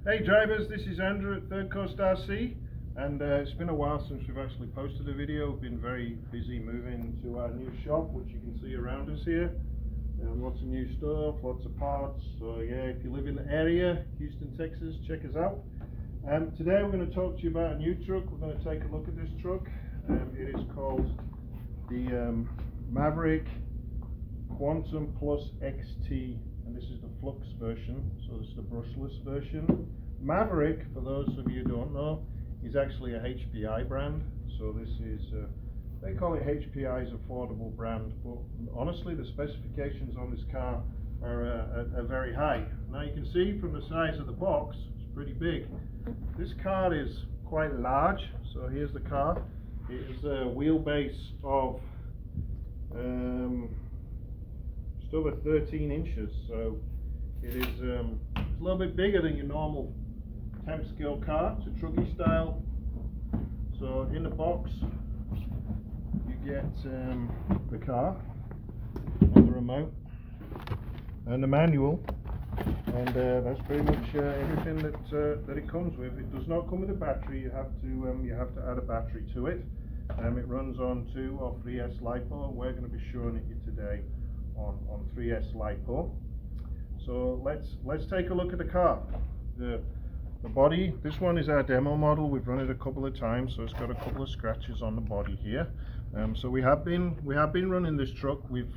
Hey drivers, this is Andrew at Third Coast RC, and it's been a while since we've actually posted a video. We've been very busy moving to our new shop, which you can see around us here. Lots of new stuff, lots of parts. So yeah, if you live in the area, Houston, Texas, check us out. Today we're going to talk to you about a new truck. We're going to take a look at this truck. It is called the Maverick Quantum Plus XT, and this is the Flux version, so this is the brushless version. Maverick, for those of you who don't know, is actually a HPI brand. So this is, they call it HPI's affordable brand, but honestly the specifications on this car are very high. Now you can see from the size of the box, it's pretty big. This car is quite large, so here's the car. It is a wheelbase of just over 13 inches, so it is it's a little bit bigger than your normal 10 scale car. It's a truggy style. So in the box you get the car and the remote and the manual, and that's pretty much everything that it comes with. It does not come with a battery. You have to add a battery to it. It runs on 2 or 3S LiPo. We're going to be showing it you today on 3S LiPo. So let's take a look at the car. The body, this one is our demo model. We've run it a couple of times, so it's got a couple of scratches on the body here. So we have been running this truck. We've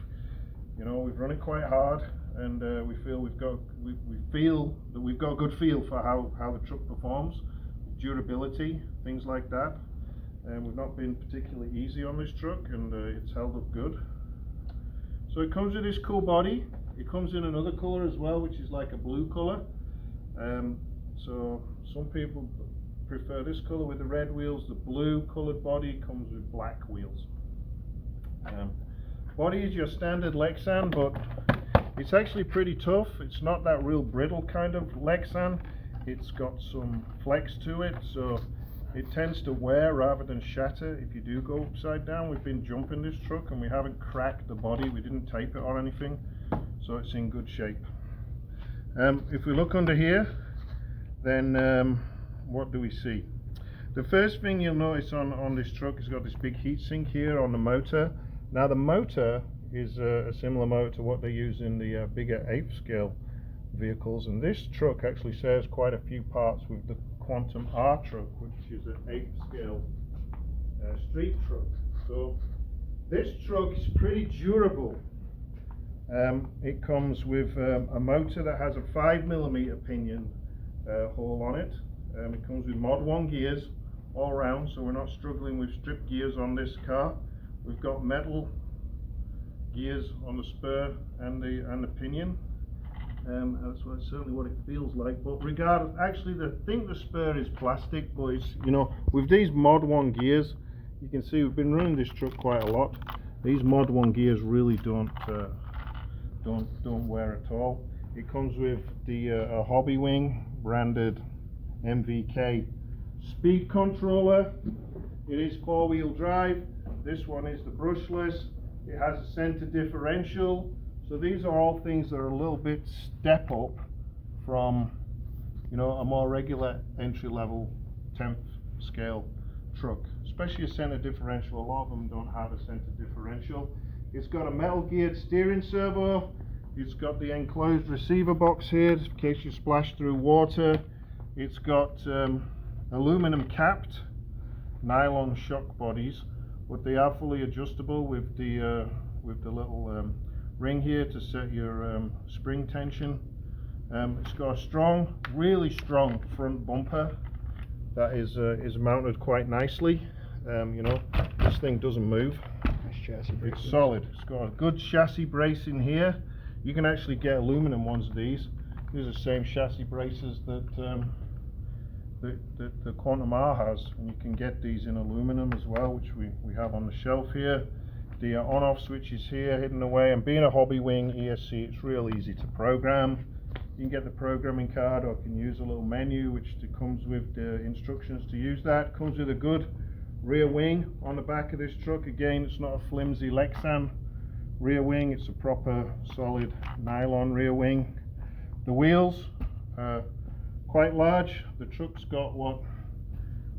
run it quite hard, and we feel that we've got a good feel for how the truck performs, durability, things like that. And we've not been particularly easy on this truck, and it's held up good. So it comes with this cool body. It comes in another color as well, which is like a blue color. So some people prefer this color with the red wheels. The blue colored body comes with black wheels. Body is your standard Lexan, but it's actually pretty tough. It's not that real brittle kind of Lexan. It's got some flex to it, so it tends to wear rather than shatter if you do go upside down. We've been jumping this truck and we haven't cracked the body. We didn't tape it or anything, so it's in good shape. If we look under here, then what do we see? The first thing you'll notice on this truck is got this big heatsink here on the motor. Now the motor is a similar motor to what they use in the bigger 8th scale vehicles, and this truck actually shares quite a few parts with the Quantum R truck, which is an 8th scale street truck. So this truck is pretty durable. It comes with a motor that has a 5mm pinion hole on it. It comes with Mod 1 gears all round, so we're not struggling with strip gears on this car. We've got metal gears on the spur and the pinion. That's certainly what it feels like. But regardless, actually, I think the spur is plastic, but it's, with these Mod 1 gears, you can see we've been running this truck quite a lot. These Mod 1 gears really don't wear at all. It comes with the a Hobby Wing branded MVK speed controller. It is 4-wheel drive. This one is the brushless. It has a center differential. So these are all things that are a little bit step up from a more regular entry-level 10th scale truck, especially a center differential. A lot of them don't have a center differential. It's got a metal geared steering servo. It's got the enclosed receiver box here in case you splash through water. It's got aluminum capped nylon shock bodies, but they are fully adjustable with the little ring here to set your spring tension. It's got a strong, really strong front bumper that is mounted quite nicely. This thing doesn't move. It's solid. It's got a good chassis brace in here. You can actually get aluminum ones of these. These are the same chassis braces that the Quantum R has, and you can get these in aluminum as well, which we have on the shelf here. The on-off switch is here, hidden away, and being a Hobby Wing ESC, it's real easy to program. You can get the programming card, or can use a little menu which comes with the instructions to use that. Comes with a good rear wing on the back of this truck. Again, it's not a flimsy Lexan rear wing, it's a proper solid nylon rear wing. The wheels quite large. The truck's got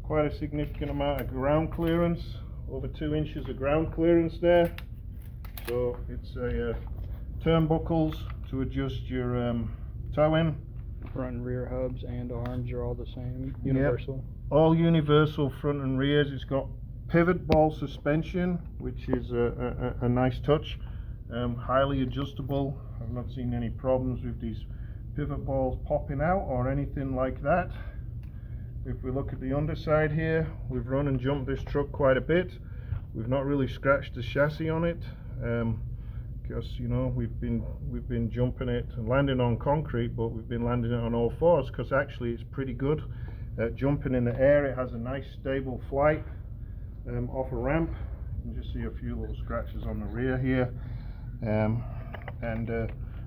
quite a significant amount of ground clearance, over 2 inches of ground clearance there. So it's a turnbuckles to adjust your towing. Front and rear hubs and arms are all the same, universal. Yep. All universal front and rears. It's got pivot ball suspension, which is a nice touch. Highly adjustable. I've not seen any problems with these pivot balls popping out or anything like that. If we look at the underside here, we've run and jumped this truck quite a bit. We've not really scratched the chassis on it, because you know we've been jumping it and landing on concrete, but we've been landing it on all fours because actually it's pretty good at jumping in the air. It has a nice stable flight off a ramp. You can just see a few little scratches on the rear here, and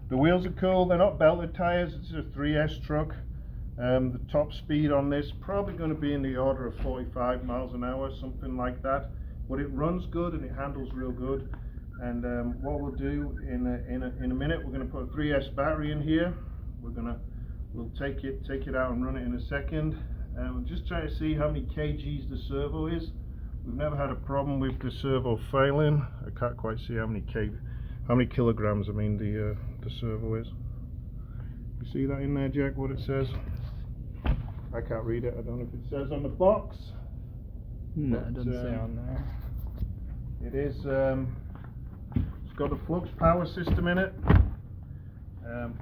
the wheels are cool. They're not belted tires. It's a 3S truck. The top speed on this probably going to be in the order of 45 miles an hour, something like that. But it runs good and it handles real good. And what we'll do in a minute, we're going to put a 3S battery in here. We'll take it out and run it in a second. We're just trying to see how many kgs the servo is. We've never had a problem with the servo failing. I can't quite see how many kilograms, I mean, the servo is. You see that in there, Jack, what it says? I can't read it. I don't know if it says on the box. No, it doesn't say on there. It is, it's got a Flux power system in it.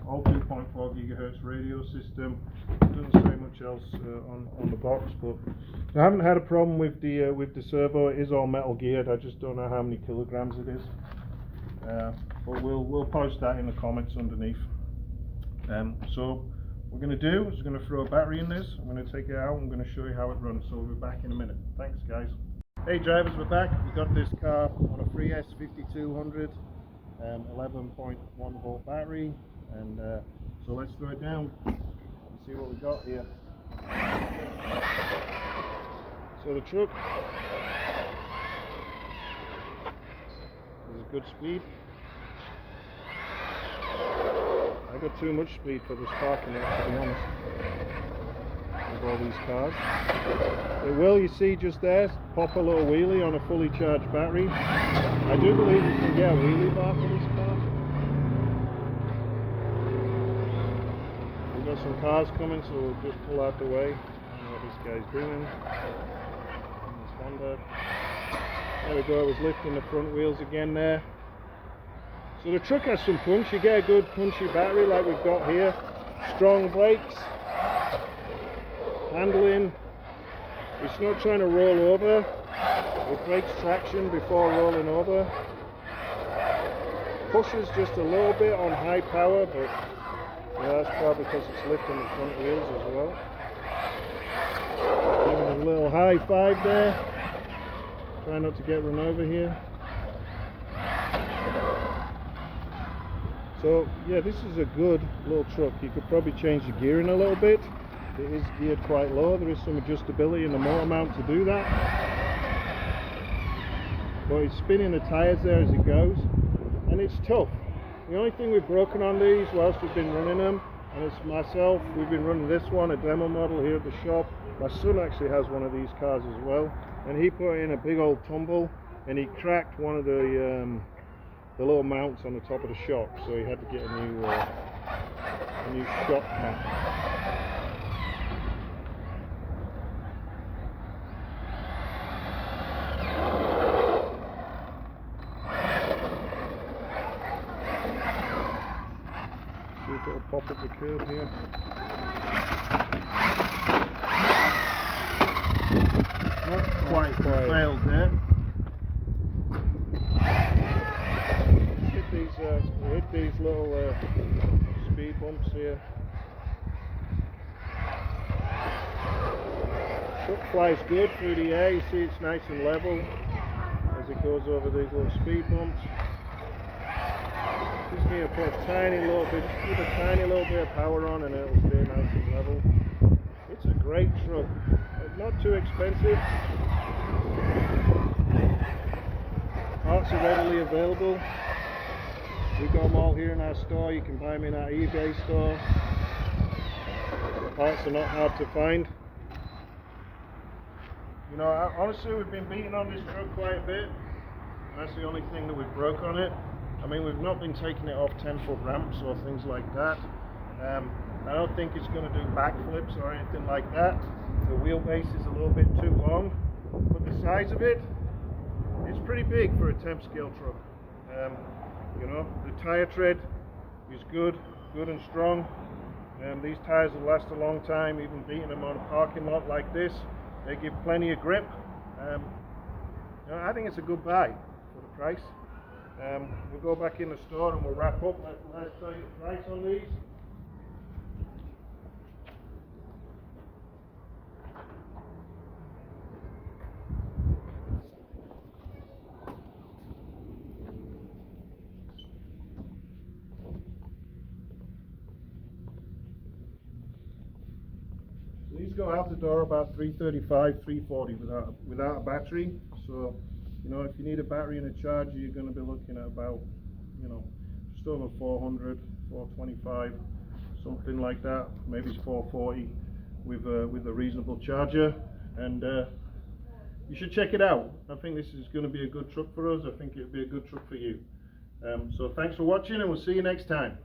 All 2.4 gigahertz radio system. Doesn't say much else on the box, but I haven't had a problem with the servo. It is all metal geared. I just don't know how many kilograms it is. But we'll post that in the comments underneath. So what we're going to do is we're going to throw a battery in this. I'm going to take it out. I'm going to show you how it runs. So we'll be back in a minute. Thanks, guys. Hey drivers, we're back. We got this car on a 3S 5200, 11.1 volt battery, and so let's throw it down and see what we got here. So the truck is a good speed. I got too much speed for this parking lot, to be honest, with all these cars. It will, you see just there, pop a little wheelie on a fully charged battery. I do believe you can get a wheelie bar for this car. We've got some cars coming, so we'll just pull out the way. I don't know what this guy's doing. This Honda. There we go, I was lifting the front wheels again there. So the truck has some punch. You get a good punchy battery like we've got here. Strong brakes. Handling. It's not trying to roll over. It breaks traction before rolling over. Pushes just a little bit on high power, but that's probably because it's lifting the front wheels as well. Giving a little high five there. Try not to get run over here. So yeah, this is a good little truck. You could probably change the gearing a little bit. It is geared quite low. There is some adjustability in the motor mount to do that. But it's spinning the tyres there as it goes, and it's tough. The only thing we've broken on these whilst we've been running them, and it's myself, we've been running this one, a demo model here at the shop. My son actually has one of these cars as well, and he put in a big old tumble, and he cracked one of the little mounts on the top of the shock, so he had to get a new shock cap. See if it'll pop up the curb here. Not quite failed there. Hit these little speed bumps here. Truck flies good through the air. You see it's nice and level as it goes over these little speed bumps. Just need to put a tiny little bit, just put a tiny little bit of power on, and it'll stay nice and level. It's a great truck. Not too expensive. Parts are readily available. We've got them all here in our store. You can buy them in our eBay store. parts are not hard to find. You know, honestly, we've been beating on this truck quite a bit. That's the only thing that we've broke on it. I mean, we've not been taking it off 10-foot ramps or things like that. I don't think it's going to do backflips or anything like that. The wheelbase is a little bit too long, but the size of it is pretty big for a temp scale truck. You know, the tire tread is good and strong. These tires will last a long time, even beating them on a parking lot like this. They give plenty of grip. You know, I think it's a good buy for the price. We'll go back in the store and we'll wrap up. Let's tell you the price on these. These go out the door about $335, $340 without a battery. So, you know, if you need a battery and a charger, you're going to be looking at about, you know, just over 400, 425, something like that. Maybe it's 440 with a reasonable charger. And you should check it out. I think this is going to be a good truck for us. I think it'll be a good truck for you. So thanks for watching, and we'll see you next time.